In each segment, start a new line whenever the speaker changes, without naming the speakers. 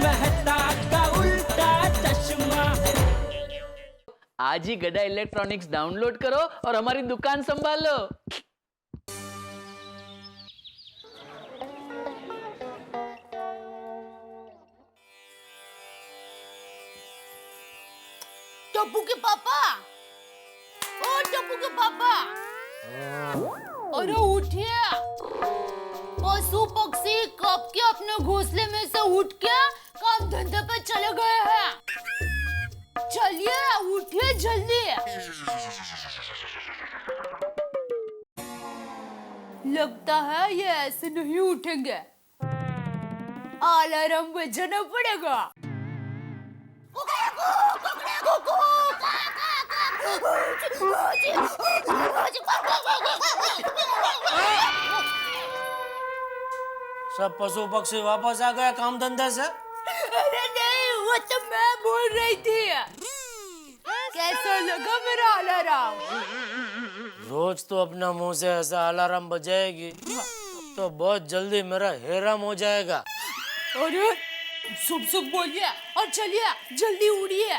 मेहता का उल्टा चश्मा।
आज ही गड़ा इलेक्ट्रॉनिक्स डाउनलोड करो और हमारी दुकान संभालो।
टप्पू के पापा, ओ टप्पू के पापा, अरे उठिए। पशु पक्षी कब के अपने घोंसले में से उठ के काम धंधे पे चले गए हैं। चलिए उठिए जल्दी। लगता है ये ऐसे नहीं उठेंगे, अलार्म बजाना पड़ेगा।
सब पशु पक्षी वापस आ गए काम धंधे से?
अरे नहीं, वो तो मैं बोल रही थी। कैसा लगा मेरा अलार्म?
रोज तो अपना मुंह से ऐसा अलार्म बजाएगी तो बहुत जल्दी मेरा हैराम हो जाएगा।
अरे शुभ शुभ बोलिए और चलिए जल्दी उड़िए।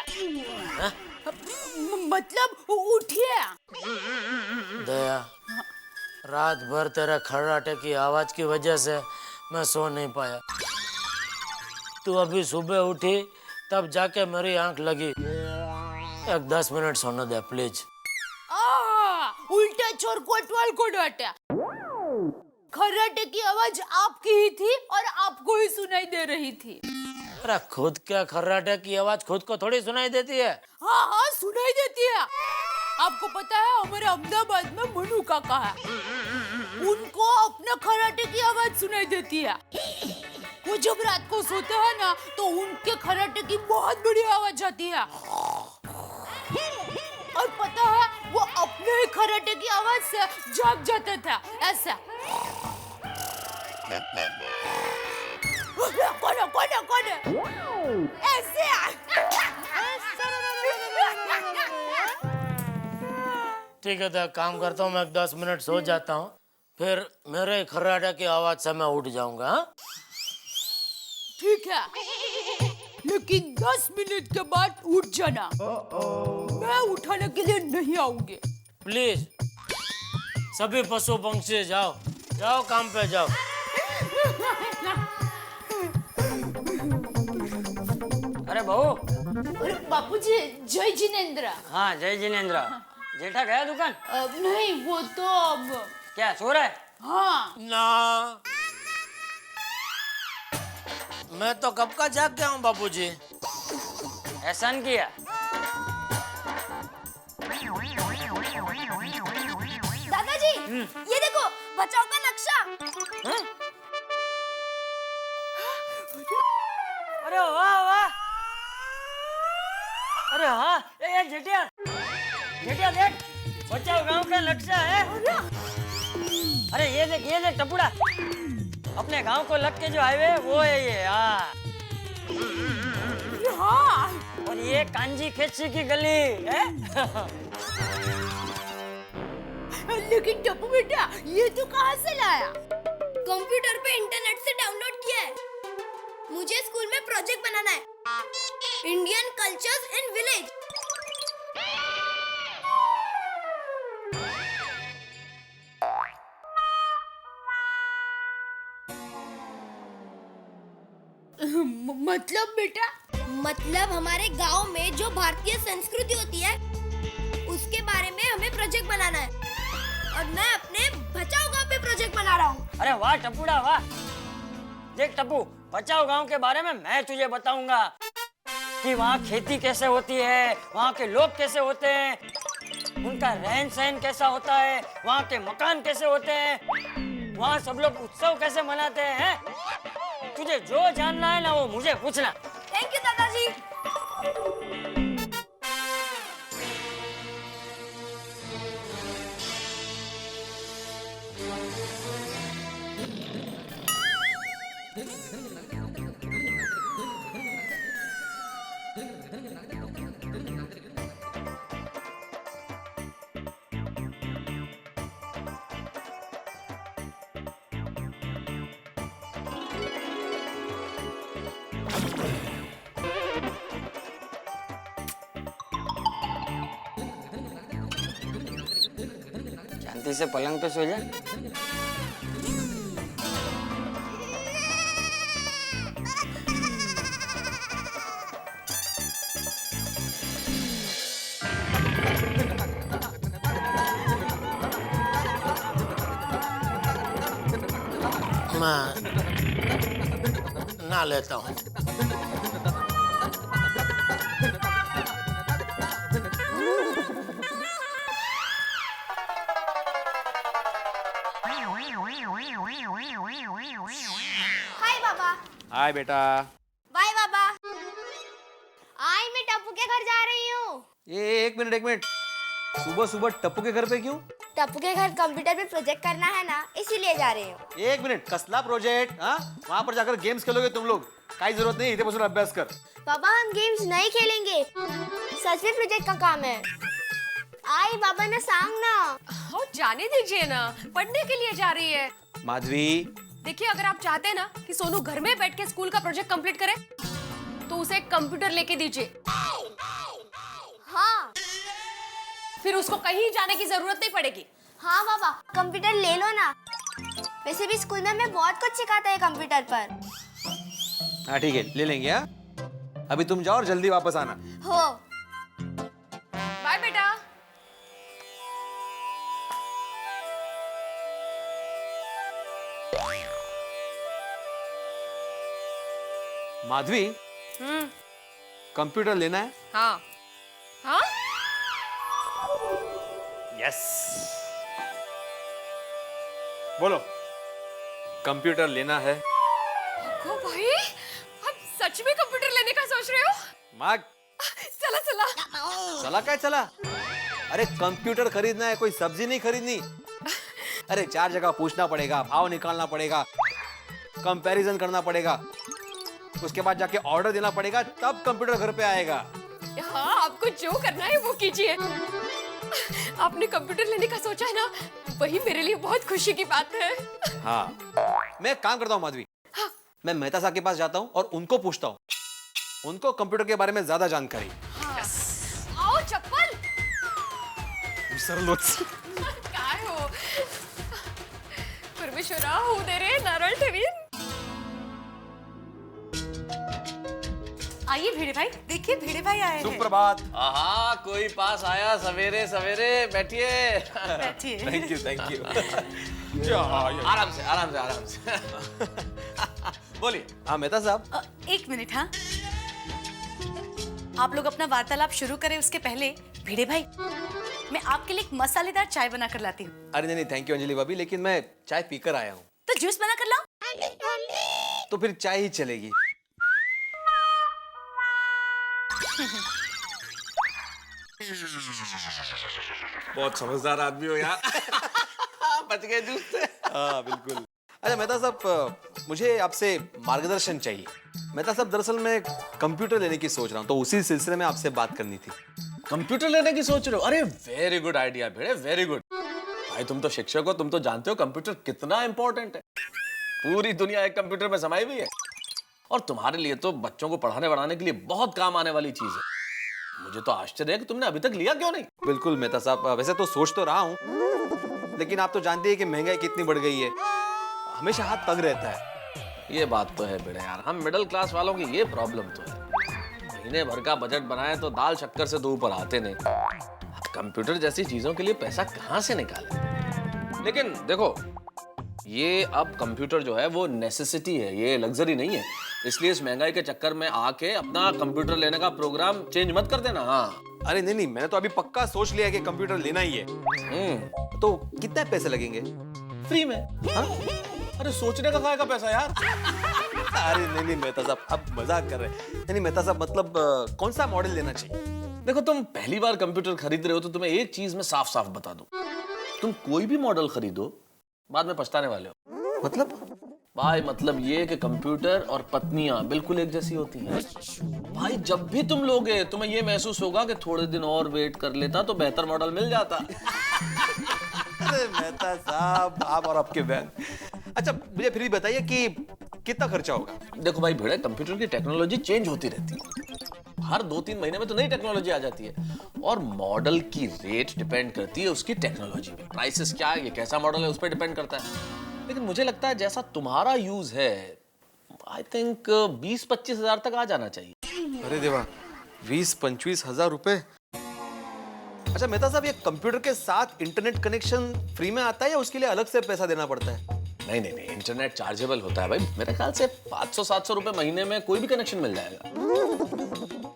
मतलब उठिए।
दया, रात भर तेरे खर्राटे की आवाज की वजह से मैं सो नहीं पाया। तू अभी सुबह उठी तब जाके मेरी आंख लगी। एक 10 मिनट सोने दे प्लीज।
उल्टा चोर कोतवाल को डांटा। खर्राटे की आवाज आपकी ही थी और आपको ही सुनाई दे रही थी।
अरे खुद क्या खर्राटे की आवाज खुद को थोड़ी सुनाई देती है?
हाँ हाँ सुनाई देती है। आपको पता है हमारे अहमदाबाद में मनु काका है, उनको अपने खर्राटे की आवाज सुनाई देती है। वो जब रात को सोते हैं ना तो उनके खर्राटे की बहुत बड़ी आवाज आती है। और पता है वो अपने ही खर्राटे की आवाज से जाग जाता था ऐसा। कौन ऐसे।
ठीक है तो काम करता हूँ, मैं 10 मिनट सो जाता हूँ, फिर मेरे खर्राटे की आवाज से मैं उठ जाऊंगा। हाँ?
ठीक है, लेकिन 10 मिनट के बाद उठ जाना। मैं उठाने के लिए नहीं आऊंगी।
प्लीज सभी पशु पंक्षी जाओ जाओ काम पे जाओ।
अरे बहू।
अरे बापूजी जय जिनेंद्र।
हाँ जय जिनेंद्र। जेठा गया दुकान?
नहीं वो तो अब।
क्या सो रहा है?
हाँ
ना, मैं तो कब का जाग गया हूँ बापूजी।
एहसान किया।
दादाजी ये देखो बचाव का नक्शा।
अरे वाह वाह। अरे हाँ ये जेठिया, जेठिया देख बचाओ गांव का नक्शा है। अरे ये देख टपुड़ा, अपने गांव को लग के जो हाईवे वो है ये।
हाँ
और ये कांजी खेची की गली है।
लेकिन टप्पू बेटा ये तो कहाँ से लाया?
कंप्यूटर पे इंटरनेट से डाउनलोड किया है। मुझे स्कूल में प्रोजेक्ट बनाना है, इंडियन कल्चर्स इन विलेज।
मतलब बेटा?
मतलब हमारे गांव में जो भारतीय संस्कृति होती है उसके बारे में हमें प्रोजेक्ट बनाना है और मैं अपने बचाओ गांव पे प्रोजेक्ट बना रहा हूँ।
अरे वाह टपुड़ा वाह। देख टप्पू, बचाओ गांव के बारे में मैं तुझे बताऊंगा कि वहाँ खेती कैसे होती है, वहाँ के लोग कैसे होते हैं, उनका रहन सहन कैसा होता है, वहाँ के मकान कैसे होते हैं, वहाँ सब लोग उत्सव कैसे मनाते हैं। तुझे जो जानना है ना वो मुझे पूछना।
थैंक यू दादाजी।
शांति से पलंग पे सो जा।
मैं ना लेता हूँ।
हाय बाबा।
हाय बेटा।
बाय बाबा। आज मैं टप्पू के घर जा रही हूँ।
ये एक मिनट सुबह सुबह टप्पू के घर पे क्यों?
टप्पू के घर कंप्यूटर पे प्रोजेक्ट करना है ना, इसीलिए जा रही हूँ।
एक मिनट, कसला प्रोजेक्ट? हाँ, वहाँ पर जाकर गेम्स खेलोगे तुम लोग? काई जरूरत नहीं, इतने बस अभ्यास कर।
पापा हम गेम्स नहीं खेलेंगे, सच में प्रोजेक्ट का काम है। आई बाबा ने सांग ना।
हो जाने दीजिए ना, पढ़ने के लिए जा रही है।
माधवी,
देखिए अगर आप चाहते हैं ना कि सोनू घर में बैठ के स्कूल का प्रोजेक्ट कंप्लीट करे तो उसे एक कंप्यूटर लेके दीजिए।
हाँ
फिर उसको कहीं जाने की जरूरत नहीं पड़ेगी।
हाँ बाबा, कंप्यूटर ले लो ना। वैसे भी स्कूल में हमें बहुत कुछ सिखाता है कंप्यूटर पर।
हाँ ठीक है, ले लेंगे। हाँ, अभी तुम जाओ और जल्दी वापस आना।
हो।
बाय बेटा।
माधवी, कंप्यूटर लेना है?
हाँ हाँ
यस। बोलो, कंप्यूटर लेना है?
को भाई, आप सच में कंप्यूटर लेने का सोच रहे हो?
माँ,
चला चला।
चला क्या चला? अरे कंप्यूटर खरीदना है, कोई सब्जी नहीं खरीदनी। अरे 4 जगह पूछना पड़ेगा, भाव निकालना पड़ेगा, कंपैरिजन करना पड़ेगा, उसके बाद जाके ऑर्डर देना पड़ेगा, तब कंप्यूटर घर पे आएगा।
हाँ, आपको जो करना है वो कीजिए। आपने कंप्यूटर लेने का सोचा है ना, वही मेरे लिए बहुत खुशी की बात है।
हाँ, मैं एक काम करता हूँ माधवी,
हाँ।
मैं मेहता साहब के पास जाता हूँ और उनको पूछता हूँ, उनको कंप्यूटर के बारे में ज्यादा जानकारी।
आओ चप्पल। काय हो परमेश्वरा, हो दे रे नारळ ठेवीन। आइए भिड़े भाई, देखिए भिड़े भाई आए हैं।
सुप्रभात।
आहा, कोई पास आया सवेरे सवेरे। बैठिए।
बैठिए।
Thank you.
आराम से आराम से आराम से। बोलिए।
हाँ मेहता साहब।
एक मिनट। हाँ, आप लोग अपना वार्तालाप शुरू करें उसके पहले भिड़े भाई, मैं आपके लिए एक मसालेदार चाय बना कर लाती हूँ।
अरे नहीं थैंक यू अंजलि भाभी, लेकिन मैं चाय पीकर आया हूँ।
तो जूस बना कर लाओ।
तो फिर चाय ही चलेगी।
बहुत समझदार आदमी हो यार।
बच गए जूस से।
हाँ बिल्कुल। अच्छा मेहता साहब, मुझे आपसे मार्गदर्शन चाहिए। मेहता साहब, दरअसल मैं कंप्यूटर लेने की सोच रहा हूँ, तो उसी सिलसिले में आपसे बात करनी थी।
कंप्यूटर लेने की सोच रहे हो? अरे वेरी गुड आइडिया भिड़े, वेरी गुड। भाई तुम तो शिक्षक हो, तुम तो जानते हो कंप्यूटर कितना इंपॉर्टेंट है। पूरी दुनिया एक कंप्यूटर में समाई हुई है और तुम्हारे लिए तो बच्चों को पढ़ाने बढ़ाने के लिए बहुत काम आने वाली चीज है। मुझे तो आश्चर्य है कि तुमने अभी तक लिया क्यों नहीं।
बिल्कुल मेहता साहब, वैसे तो सोच तो रहा हूँ, लेकिन आप तो जानते हैं कि महंगाई कितनी बढ़ गई है, हमेशा हाथ तंग रहता है।
ये बात तो है बेटा यार, हम मिडिल क्लास वालों की ये प्रॉब्लम तो है। महीने भर का बजट बनाए तो दाल शक्कर से दो ऊपर आते नहीं। अब कंप्यूटर जैसी चीजों के लिए पैसा कहाँ से निकाले। लेकिन देखो, ये अब कंप्यूटर जो है वो नेसेसिटी है, ये लग्जरी नहीं है। इसलिए इस महंगाई के चक्कर में आके अपना कंप्यूटर लेने का प्रोग्राम चेंज मत कर देना। हाँ,
अरे नहीं, मैंने तो अभी पक्का सोच लिया है कि कंप्यूटर लेना ही है। तो कितने पैसे लगेंगे?
फ्री में। हाँ? अरे सोचने का काय का पैसा यार।
अरे नहीं मेहता साहब, अब मजाक कर रहे हैं। नहीं मेहता साहब, मतलब कौन सा मॉडल लेना चाहिए?
देखो, तुम पहली बार कंप्यूटर खरीद रहे हो तो तुम्हें एक चीज में साफ साफ बता दूं, तुम कोई भी मॉडल खरीदो बाद में पछताने वाले हो।
मतलब
भाई मतलब ये कि कंप्यूटर और पत्नियां बिल्कुल एक जैसी होती हैं। भाई जब भी तुम लोगे तुम्हें ये महसूस होगा कि थोड़े दिन और वेट कर लेता तो बेहतर मॉडल मिल जाता।
अरे मेहता साहब, आप और आपके बहन। अच्छा मुझे फिर भी बताइए कि कितना खर्चा होगा?
देखो भाई भिड़े, कंप्यूटर की टेक्नोलॉजी चेंज होती रहती है हर 2-3 महीने में तो नई टेक्नोलॉजी आ जाती है और मॉडल की रेट डिपेंड करती है उसकी टेक्नोलॉजी में। प्राइसेस क्या है, ये कैसा मॉडल है, उस पर डिपेंड करता है। लेकिन मुझे लगता है जैसा तुम्हारा यूज है, आई थिंक 20-25 हजार तक आ जाना चाहिए।
अरे देवा, 20-25 हजार रुपए? अच्छा मेहता साहब, ये कंप्यूटर के साथ इंटरनेट कनेक्शन फ्री में आता है या उसके लिए अलग से पैसा देना पड़ता है?
नहीं नहीं नहीं, इंटरनेट चार्जेबल होता है भाई। मेरे ख्याल से 500-700 रुपए महीने में कोई भी कनेक्शन मिल जाएगा।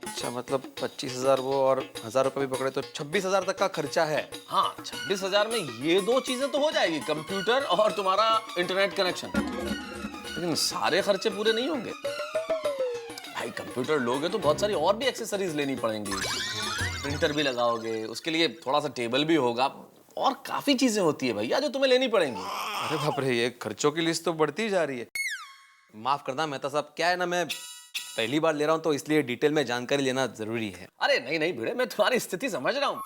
अच्छा, मतलब 25,000 वो और 1,000 रुपए भी पकड़े तो 26,000 तक का खर्चा है।
हाँ, 26,000 में ये 2 चीजें तो हो जाएगी, कंप्यूटर और तुम्हारा इंटरनेट कनेक्शन। लेकिन सारे खर्चे पूरे नहीं होंगे भाई। कंप्यूटर लोगे तो बहुत सारी और भी एक्सेसरीज लेनी पड़ेंगी। प्रिंटर भी लगाओगे, उसके लिए थोड़ा सा टेबल भी होगा और काफी चीजें होती है भैया जो तुम्हें लेनी पड़ेंगी।
अरे बाप रे, ये खर्चों की लिस्ट तो बढ़ती जा रही है। माफ करना मेहता साहब, क्या है ना, मैं पहली बार ले रहा हूँ तो इसलिए डिटेल में जानकारी लेना जरूरी है।
अरे नहीं नहीं भिड़े, मैं तुम्हारी स्थिति समझ रहा हूँ,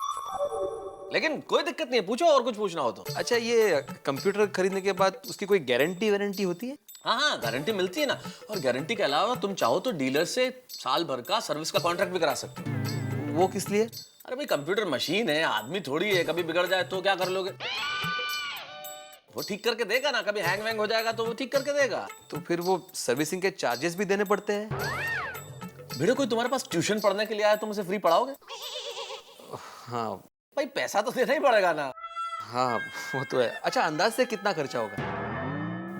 लेकिन कोई दिक्कत नहीं है, पूछो और कुछ पूछना हो तो।
अच्छा, ये कंप्यूटर खरीदने के बाद उसकी कोई गारंटी वारंटी होती है?
हाँ, गारंटी मिलती है ना। और गारंटी के अलावा तुम चाहो तो डीलर से साल भर का सर्विस का कॉन्ट्रैक्ट भी करा सकते हो।
वो किस लिए?
अरे भाई, कंप्यूटर मशीन है, आदमी थोड़ी है, कभी बिगड़ जाए तो क्या कर लोगे? वो ठीक करके देगा ना, कभी हैंग वैंग हो जाएगा तो वो ठीक करके देगा।
तो फिर वो सर्विसिंग के चार्जेस भी देने पड़ते हैं?
भिड़े, कोई तुम्हारे पास ट्यूशन पढ़ने के लिए आया, तुम उसे फ्री पढ़ाओगे?
हाँ
भाई, पैसा तो देना ही पड़ेगा ना।
हाँ, वो तो है। अच्छा, अंदाज से कितना खर्चा होगा?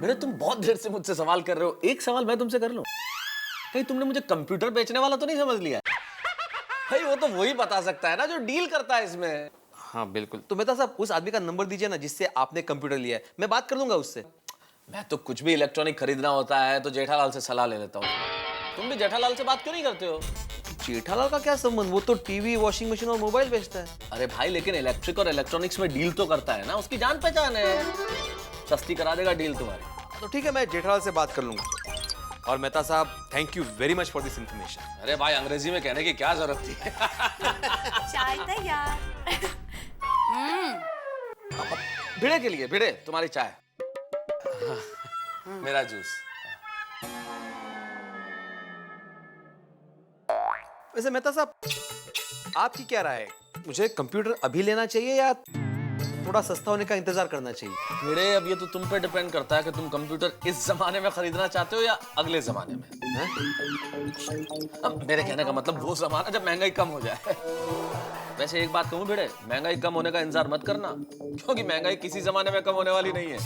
भिड़े, तुम बहुत देर से मुझसे सवाल कर रहे हो, एक सवाल मैं तुमसे कर लूं? कहीं तुमने मुझे कंप्यूटर बेचने वाला तो नहीं समझ लिया? भाई, वो तो वही बता सकता है ना जो डील करता है इसमें।
हाँ बिल्कुल। तो मेहता साहब, उस आदमी का नंबर दीजिए ना जिससे आपने कंप्यूटर लिया है, मैं बात कर लूंगा उससे।
मैं तो कुछ भी इलेक्ट्रॉनिक खरीदना होता है तो जेठालाल से सलाह ले लेता हूँ। तुम भी जेठालाल से बात क्यों नहीं करते हो?
जेठालाल का क्या संबंध? वो तो टीवी, वॉशिंग मशीन और मोबाइल बेचता है।
अरे भाई, लेकिन इलेक्ट्रिक और इलेक्ट्रॉनिक्स में डील तो करता है ना, उसकी जान पहचान है, सस्ती करा देगा डील तुम्हारी।
तो ठीक है, मैं जेठालाल से बात कर लूंगा। और मेहता साहब, thank you very much for this information.
अरे भाई, अंग्रेजी में कहने की क्या जरूरत थी?
चाय तैयार।
भिड़े के लिए, भिड़े तुम्हारी चाय, मेरा जूस।
वैसे मेहता साहब, आपकी क्या राय है? मुझे कंप्यूटर अभी लेना चाहिए या थोड़ा सस्ता होने का इंतजार करना चाहिए?
भिड़े, अब ये तो तुम पे डिपेंड करता है कि तुम कंप्यूटर इस जमाने में खरीदना चाहते हो या अगले जमाने में। अब मेरे कहने का मतलब वो जमाना जब महंगाई कम हो जाए। वैसे एक बात कहूँ भिड़े, महंगाई कम होने का इंतजार मत करना, क्योंकि महंगाई किसी जमाने में कम होने वाली नहीं है।